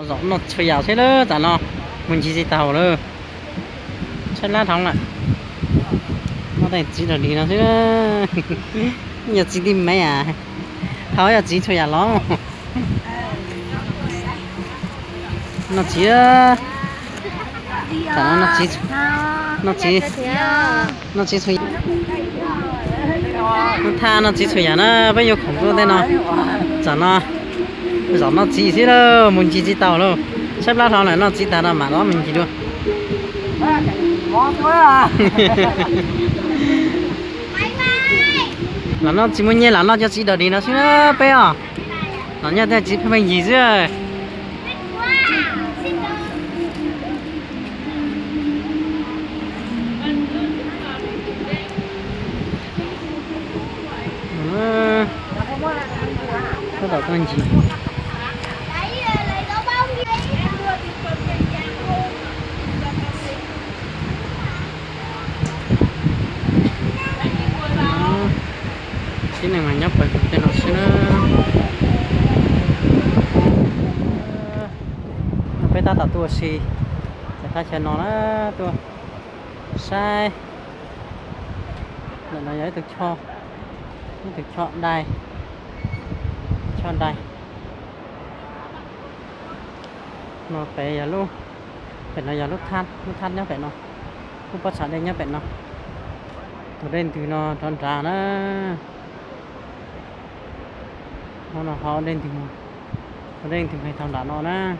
rõ nó chơi ảo thế đó chả nó mình chỉ tàu nữa chơi lá thòng lại nó đây chỉ là đi nó thế đó giờ chỉ đi mấy à tháo giờ chỉ chơi ảo lắm nó chỉ chả nó chỉ chơi nó tha nó chỉ chơi ảo nó bây giờ không có đây nó chả nó rõ nó chỉ thế đó mình chỉ tàu luôn xếp lá thòng này nó chỉ tàu là mà đó mình chỉ được là nó chỉ muốn nhớ là nó cho chị đợi đi nó xíu bé à nó nhớ theo chị phải gì chứ có đợi con gì cái này mà nhấp vào cái nó sẽ nó phải ta tạo tua xì để ta cho nó tua sai là nó giấy thực cho đây cho đây nó phải giờ luôn phải là giờ lúc than nhá phải nó không có sẵn đây nhá phải nó từ đây từ nó tròn trà nó họ lên thì ở đây thì phải thằng đá nó nè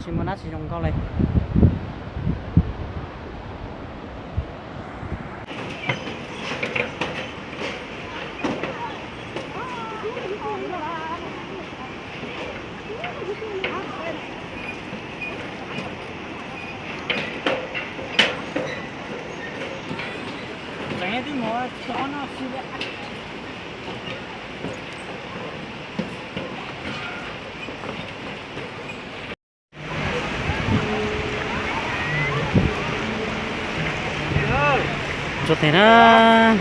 chỉ muốn đá chỉ dùng câu này cái gì mà cho nó xí vậy cho thế đó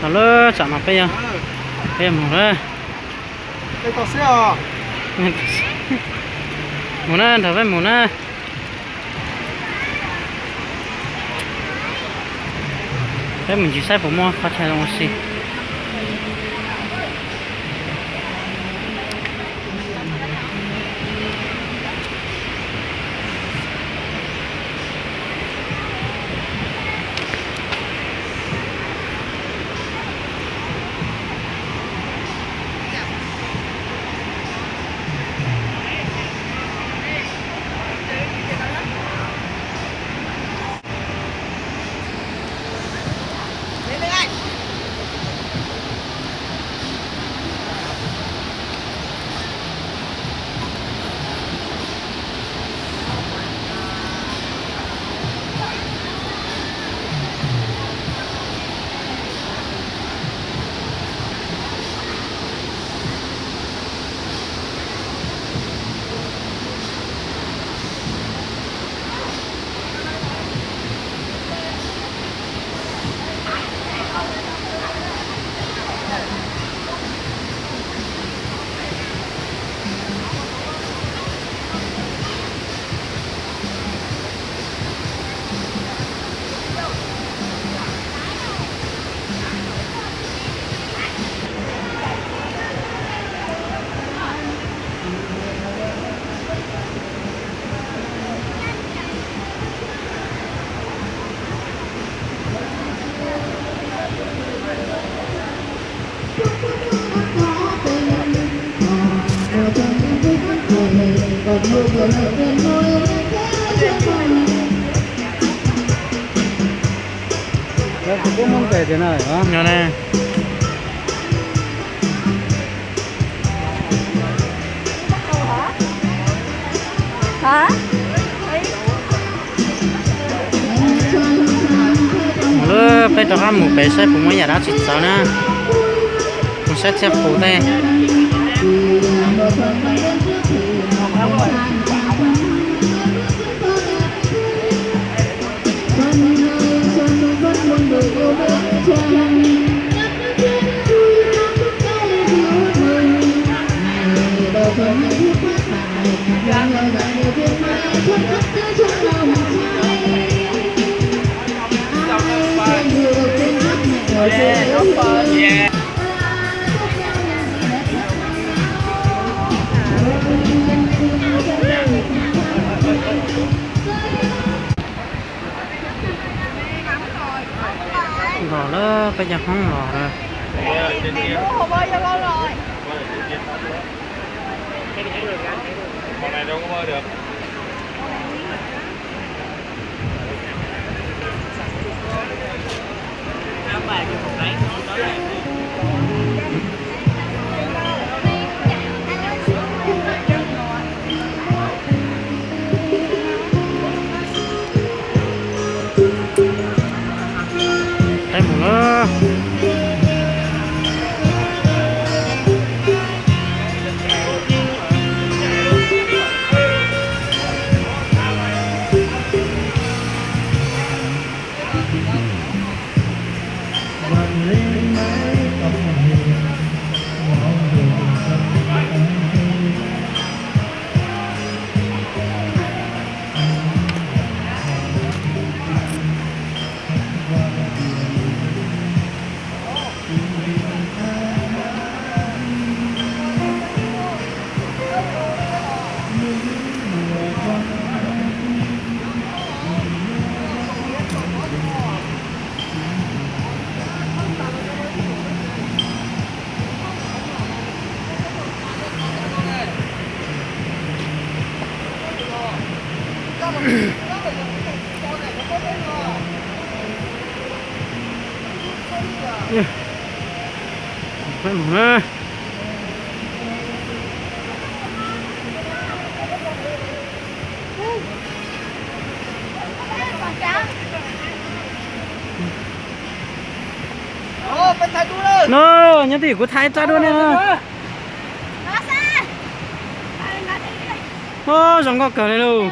alo chả mà bây giờ một đó đây có xe à một đó thở với một đó thế mình chỉ sai bộ mua phát triển đồng xí cũng không kể thế này đó nhỏ này hả lỡ phải cho hắn một bé xe cũng mới nhà đã chịu sao nè một xe chép cổ đây Lò đó bây giờ không lò rồi. Hồ bơi cho con rồi. Con này đâu có bơi được. Đây một nữa. Đây một nữa. Ồ, bên thái đu rồi. Nó nhớ thì của thái cha luôn nè. Nó xa. Ô, giống có cờ này đâu.